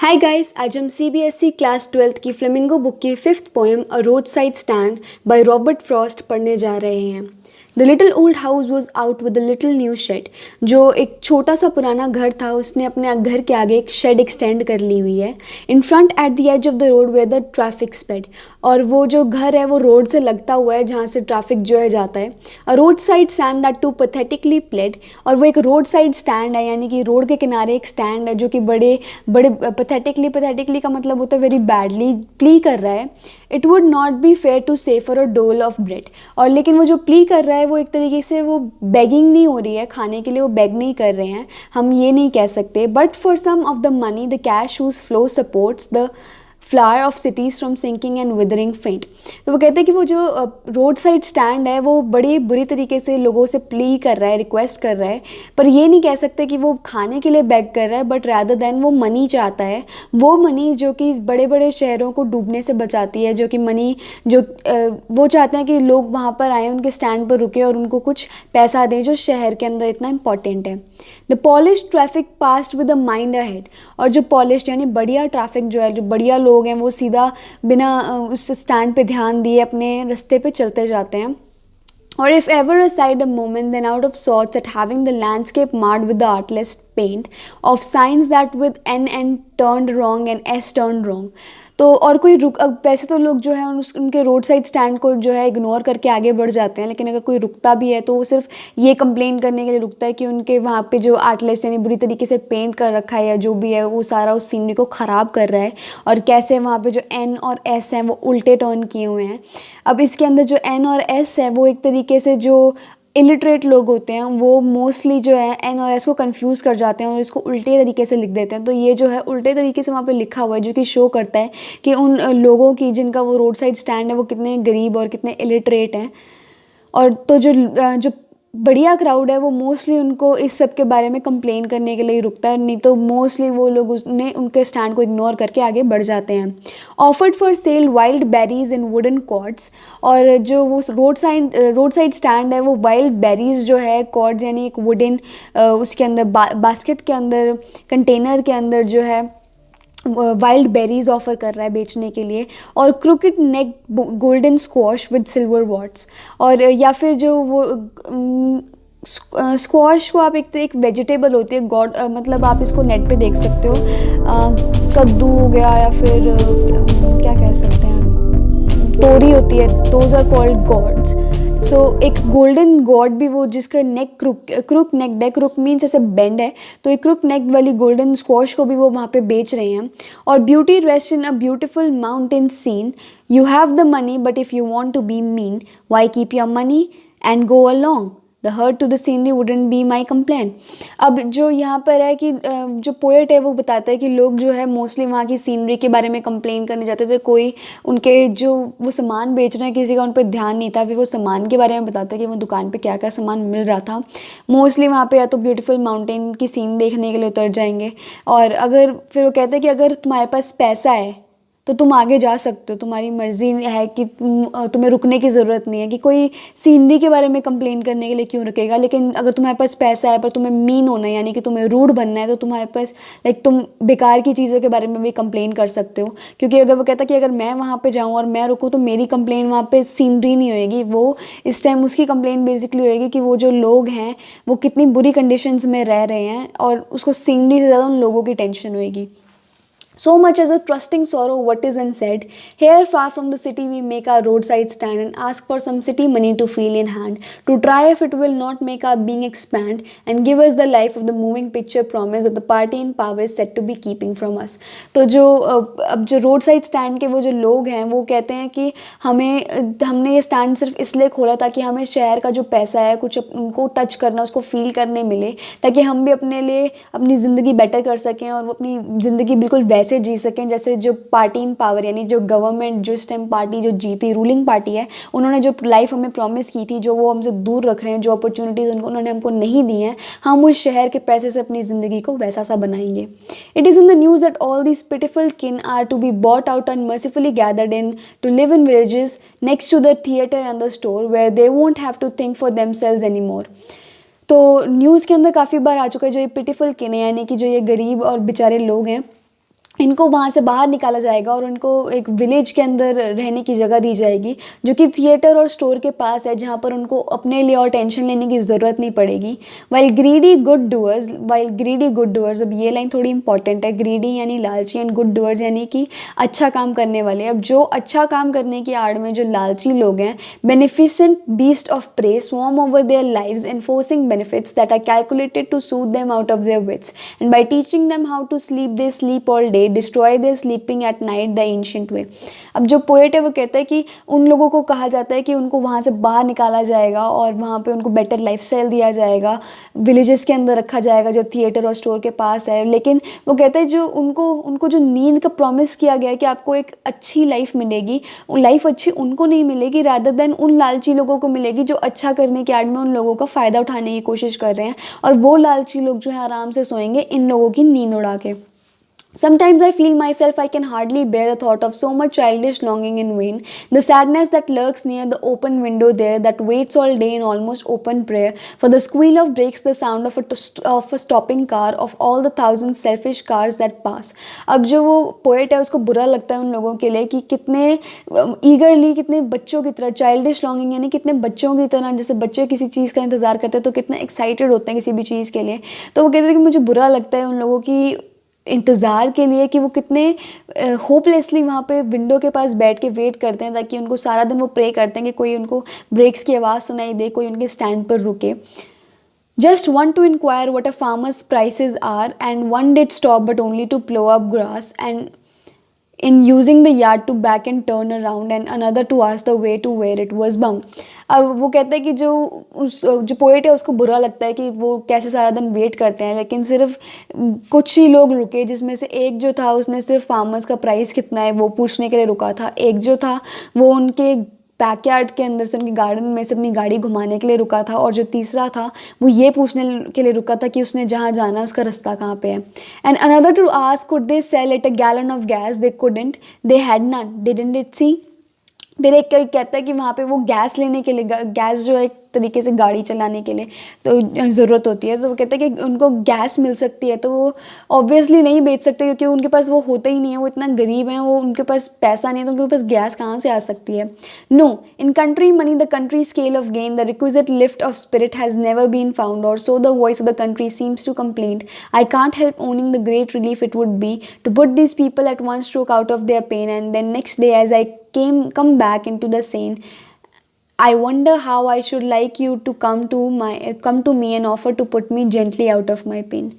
Hi guys, आज हम CBSE class 12th की फ्लेमिंगो बुक की fifth poem a road side stand by Robert Frost पढ़ने जा रहे हैं। The little old house was out with the little new shed. जो एक छोटा सा पुराना घर था, उसने अपने घर के आगे एक शेड एक्सटेंड कर ली हुई है। In front at the edge of the road where the traffic sped. और वो जो घर है वो रोड से लगता हुआ है, जहाँ से ट्रैफिक जो है जाता है। A road side stand that too pathetically played. और वो एक रोड साइड स्टैंड है, यानी कि रोड के किनारे एक स्टैंड है जो कि बड़े बड़े पैथेटिकली का मतलब होता है वेरी बैडली प्ली कर रहा है। It would not be fair to say for a dole of bread. और लेकिन वो जो प्ली कर रहा है वो एक तरीके से वो बेगिंग नहीं हो रही है, खाने के लिए वो बेग नहीं कर रहे हैं, हम ये नहीं कह सकते। But for some of the money the cash whose flow supports the flower of cities from sinking and withering faint. तो वो कहते हैं कि वो जो रोड साइड स्टैंड है वो बड़ी बुरी तरीके से लोगों से प्ली कर रहा है, रिक्वेस्ट कर रहा है, पर ये नहीं कह सकते कि वो खाने के लिए बेग कर रहा है, बट रैदर देन वो मनी चाहता है। वो मनी जो कि बड़े बड़े शहरों को डूबने से बचाती है, जो कि मनी जो वो चाहते हैं कि लोग वहाँ पर आएँ, उनके स्टैंड पर रुके और उनको कुछ पैसा दें जो शहर के अंदर इतना इंपॉर्टेंट है। The polish traffic past with a mind ahead. और जो पॉलिश यानी बढ़िया ट्रैफिक जो है, जो बढ़िया लोग हैं, वो सीधा बिना उस स्टैंड पे ध्यान दिए अपने रास्ते पे चलते जाते हैं। Or if ever aside a moment, then out of sorts at having the landscape marred with the artless paint of signs that with N turned wrong and S turned wrong. तो और कोई रुक, अब वैसे तो लोग जो है उनके रोड साइड स्टैंड को जो है इग्नोर करके आगे बढ़ जाते हैं, लेकिन अगर कोई रुकता भी है तो वो सिर्फ ये कंप्लेन करने के लिए रुकता है कि उनके वहाँ पे जो आर्टलेस यानी बुरी तरीके से पेंट कर रखा है या जो भी है वो सारा उस सीनरी को ख़राब कर रहा है, और कैसे वहाँ पे जो एन और एस हैं वो उल्टे टर्न किए हुए हैं। अब इसके अंदर जो एन और एस है वो एक तरीके से जो इलिटरेट लोग होते हैं वो मोस्टली जो है एन और एस को कंफ्यूज कर जाते हैं और इसको उल्टे तरीके से लिख देते हैं। तो ये जो है उल्टे तरीके से वहाँ पे लिखा हुआ है, जो कि शो करता है कि उन लोगों की जिनका वो रोड साइड स्टैंड है वो कितने गरीब और कितने इलिटरेट हैं। और तो जो बढ़िया क्राउड है वो मोस्टली उनको इस सब के बारे में कंप्लेन करने के लिए ही रुकता है, नहीं तो मोस्टली वो लोग उनके स्टैंड को इग्नोर करके आगे बढ़ जाते हैं। Offered for sale wild berries in wooden quarts. और जो वो रोड साइड स्टैंड है वो वाइल्ड बेरीज जो है, कॉर्ड्स यानी एक वुडन उसके अंदर बास्केट के अंदर, कंटेनर के अंदर जो है वाइल्ड बेरीज ऑफर कर रहा है बेचने के लिए। और crooked neck golden squash with silver warts. और या फिर जो वो स्क्वॉश को आप एक वेजिटेबल होती है, गॉड मतलब आप इसको नेट पे देख सकते हो, कद्दू हो गया या फिर क्या कह सकते हैं, तोरी होती है, दोज आर कॉल्ड गॉड्स। सो एक गोल्डन गॉड भी वो जिसका नेक क्रुक नेक क्रुक मीन्स ऐसे बेंड है, तो एक क्रुक नेक वाली गोल्डन स्क्वॉश को भी वो वहाँ पे बेच रहे हैं। और beauty rest in a beautiful mountain scene. You have the money but if you want to be mean, why keep your money and go along, the hurt to the scenery wouldn't be my complaint. अब जो यहाँ पर है कि जो poet है वो बताता है कि लोग जो है मोस्टली वहाँ की सीनरी के बारे में कंप्लेन करने जाते थे, कोई उनके जो वो सामान बेच रहे हैं किसी का उन पर ध्यान नहीं था, फिर वो सामान के बारे में बताता है कि वो दुकान पे क्या क्या सामान मिल रहा था। मोस्टली वहाँ पे या तो ब्यूटीफुल माउंटेन की सीन देखने के लिए उतर जाएंगे, और अगर फिर वो कहते हैं कि अगर तुम्हारे पास पैसा है तो तुम आगे जा सकते हो, तुम्हारी मर्जी है कि तुम्हें रुकने की ज़रूरत नहीं है, कि कोई सीनरी के बारे में कंप्लेन करने के लिए क्यों रुकेगा। लेकिन अगर तुम्हारे पास पैसा है पर तुम्हें मीन होना है यानी कि तुम्हें रूड बनना है, तो तुम्हारे पास तुम बेकार की चीज़ों के बारे में भी कंप्लेन कर सकते हो। क्योंकि अगर वो कहता कि अगर मैं वहाँ पर जाऊँ और मैं रुकूँ तो मेरी कंप्लेन वहाँ पर सीनरी नहीं होएगी, वो इस टाइम उसकी कंप्लेन बेसिकली होएगी कि वो जो लोग हैं वो कितनी बुरी कंडीशंस में रह रहे हैं, और उसको सीनरी से ज़्यादा उन लोगों की टेंशन होएगी। So much as a trusting sorrow what is unsaid. Here far from the city we make our roadside stand and ask for some city money to feel in hand, to try if it will not make our being expand and give us the life of the moving picture promise that the party in power is said to be keeping from us. तो जो अब जो road side stand के वो जो लोग हैं वो कहते हैं कि हमने ये स्टैंड सिर्फ इसलिए खोला ताकि हमें शहर का जो पैसा है कुछ उनको टच करना, उसको फील करने मिले, ताकि हम भी अपने लिए अपनी ज़िंदगी बेटर कर सकें और वो अपनी ज़िंदगी बिल्कुल से जी सकें जैसे जो पार्टी इन पावर यानी जो गवर्नमेंट जो इस टाइम पार्टी जो जीती रूलिंग पार्टी है, उन्होंने जो लाइफ हमें प्रॉमिस की थी, जो वो हमसे दूर रख रहे हैं, जो अपॉर्चुनिटीज़ उन्होंने हमको नहीं दी हैं, हम उस शहर के पैसे से अपनी ज़िंदगी को वैसा सा बनाएंगे। It is in the news that all these pitiful kin are to be bought out and mercifully gathered in to live in villages next to the theatre and the store where they won't have to think for themselves any more. तो news के अंदर काफ़ी बार आ चुका है जो ये पिटिफुल किन है, यानी कि जो ये गरीब और बेचारे लोग हैं इनको वहाँ से बाहर निकाला जाएगा और उनको एक विलेज के अंदर रहने की जगह दी जाएगी, जो कि थिएटर और स्टोर के पास है, जहाँ पर उनको अपने लिए और टेंशन लेने की ज़रूरत नहीं पड़ेगी। वाइल ग्रीडी गुड डूअर्स, अब ये लाइन थोड़ी इंपॉर्टेंट है। ग्रीडी यानी लालची एंड गुड डूअर्स यानी कि अच्छा काम करने वाले। अब जो अच्छा काम करने की आड़ में जो लालची लोग हैं, beneficent beast of prey swarm over their lives, enforcing benefits that are calculated to soothe them out of their wits, and by teaching them how to sleep they sleep all day, destroy their sleeping at night the ancient way। अब जो poet है वो कहता है कि उन लोगों को कहा जाता है कि उनको वहाँ से बाहर निकाला जाएगा और वहाँ पे उनको बेटर लाइफस्टाइल दिया जाएगा, विलेजेस के अंदर रखा जाएगा जो थिएटर और स्टोर के पास है। लेकिन वो कहते हैं जो उनको उनको जो नींद का प्रॉमिस किया गया है कि आपको एक अच्छी लाइफ मिलेगी, वो लाइफ अच्छी उनको नहीं मिलेगी, रादर देन उन लालची लोगों को मिलेगी जो अच्छा करने के आड़ में उन लोगों का फ़ायदा उठाने की कोशिश कर रहे हैं। और वो लालची लोग जो है आराम से सोएंगे इन लोगों की नींद उड़ा के। Sometimes I feel myself I can hardly bear the thought of so much childish longing in vain. The sadness that lurks near the open window there, that waits all day in almost open prayer for the squeal of brakes, the sound of a stopping car, of all the thousand selfish cars that pass. अब जो वो poet है उसको बुरा लगता है उन लोगों के लिए कि कितने ईगरली, कितने बच्चों की तरह, चाइल्डिश लॉन्गिंग यानी कितने बच्चों की तरह, जैसे बच्चे किसी चीज़ का इंतज़ार करते हैं तो कितने एक्साइटेड होते हैं किसी भी चीज़ के लिए। तो वो कहते हैं कि मुझे बुरा लगता है उन लोगों की इंतज़ार के लिए कि वो कितने होपलेसली वहाँ पे विंडो के पास बैठ के वेट करते हैं, ताकि उनको सारा दिन वो प्रे करते हैं कि कोई उनको ब्रेक्स की आवाज़ सुनाई दे, कोई उनके स्टैंड पर रुके। Just one to inquire what a farmer's prices are, and one did stop but only to plow up grass, and in using the yard to back and turn around, and another to ask the way to where it was bound। अब वो कहता है कि जो poet है उसको बुरा लगता है कि वो कैसे सारा दिन वेट करते हैं, लेकिन सिर्फ कुछ ही लोग रुके, जिसमें से एक जो था उसने सिर्फ फार्मर्स का प्राइस कितना है वो पूछने के लिए रुका था, एक जो था वो उनके बैकयार्ड के अंदर से उनके गार्डन में से अपनी गाड़ी घुमाने के लिए रुका था, और जो तीसरा था वो ये पूछने के लिए रुका था कि उसने जहाँ जाना है उसका रास्ता कहाँ पे है। And another to ask could they sell it a gallon of gas, they couldn't, they had none, didn't it see. फिर एक कहता है कि वहाँ पे वो गैस लेने के लिए, गैस जो है एक तरीके से गाड़ी चलाने के लिए तो ज़रूरत होती है, तो वो कहते हैं कि उनको गैस मिल सकती है, तो वो ऑब्वियसली नहीं बेच सकते क्योंकि उनके पास वो होता ही नहीं है, वो इतना गरीब हैं, वो उनके पास पैसा नहीं है, तो उनके पास गैस कहाँ से आ सकती है। No, in country money the country scale of gain the requisite lift of spirit has never been found, और so the voice of the country seems to complain, I can't help owning the great relief it would be to put these people at one stroke out of their pain, and then next day as I come back into the scene, I wonder how I should like you to come to me and offer to put me gently out of my pain।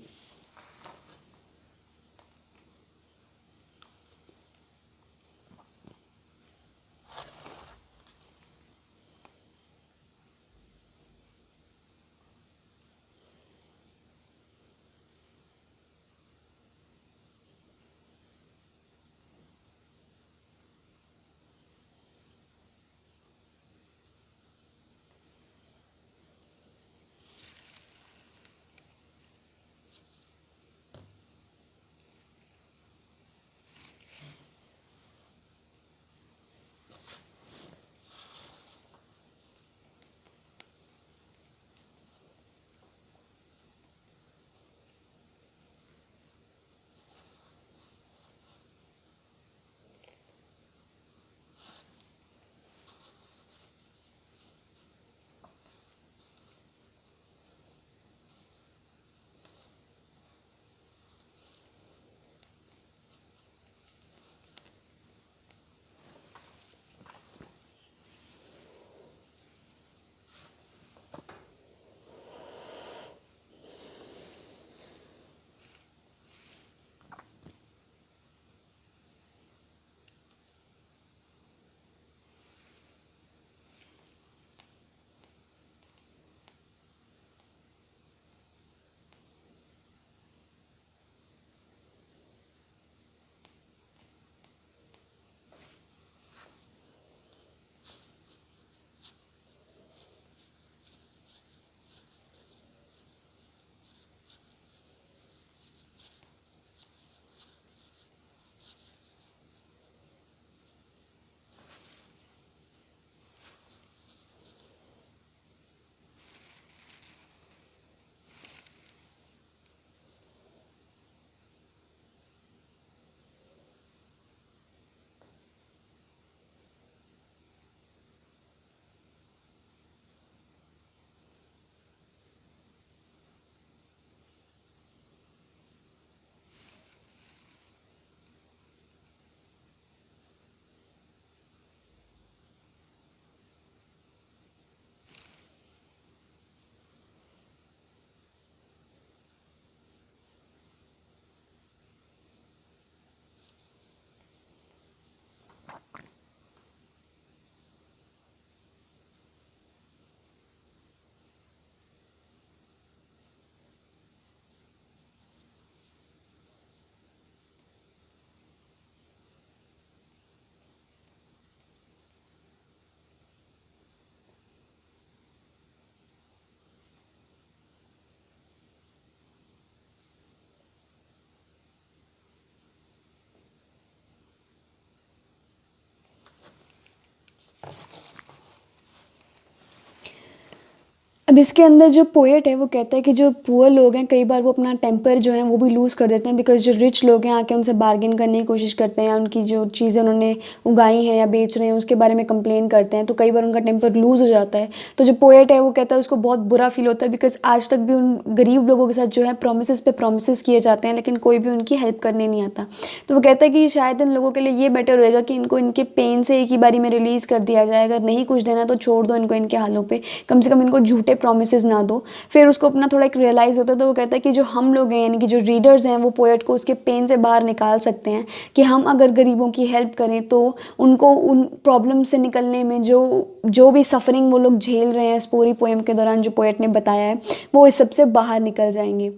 अब इसके अंदर जो poet है वो कहता है कि जो पुअर लोग हैं कई बार वो अपना टेम्पर जो है वो भी लूज़ कर देते हैं, बिकॉज जो रिच लोग हैं आके उनसे बार्गेन करने की कोशिश करते हैं, उनकी जो चीज़ें उन्होंने उगाई हैं या बेच रहे हैं उसके बारे में कंप्लेन करते हैं, तो कई बार उनका टेम्पर लूज़ हो जाता है। तो जो पोएट है वो कहता है उसको बहुत बुरा फील होता है, बिकॉज आज तक भी उन गरीब लोगों के साथ जो है प्रोमिस पे प्रोमिस किए जाते हैं लेकिन कोई भी उनकी हेल्प करने नहीं आता। तो वो कहता है कि शायद इन लोगों के लिए ये बेटर होएगा कि इनको इनके पेन से एक ही बारी में रिलीज़ कर दिया जाए, अगर नहीं कुछ देना तो छोड़ दो इनको इनके हालों पे, कम से कम इनको झूठे प्रोमिस ना दो। फिर उसको अपना थोड़ा एक रियलाइज़ होता है, तो वो कहता है कि जो हम लोग हैं यानी कि जो रीडर्स हैं वो पोएट को उसके पेन से बाहर निकाल सकते हैं, कि हम अगर गरीबों की हेल्प करें तो उनको उन प्रॉब्लम से निकलने में जो जो भी सफ़रिंग वो लोग झेल रहे हैं इस पूरी पोएम के दौरान जो पोएट ने बताया है वो इस सबसे बाहर निकल जाएंगे।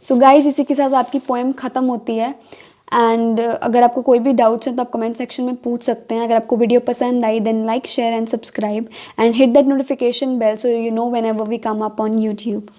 सो गाइस इसी के साथ आपकी पोएम ख़त्म होती है। एंड अगर आपको कोई भी डाउट्स हैं तो आप कमेंट सेक्शन में पूछ सकते हैं। अगर आपको वीडियो पसंद आई then like share and subscribe and hit that notification bell so you know whenever we come up on YouTube.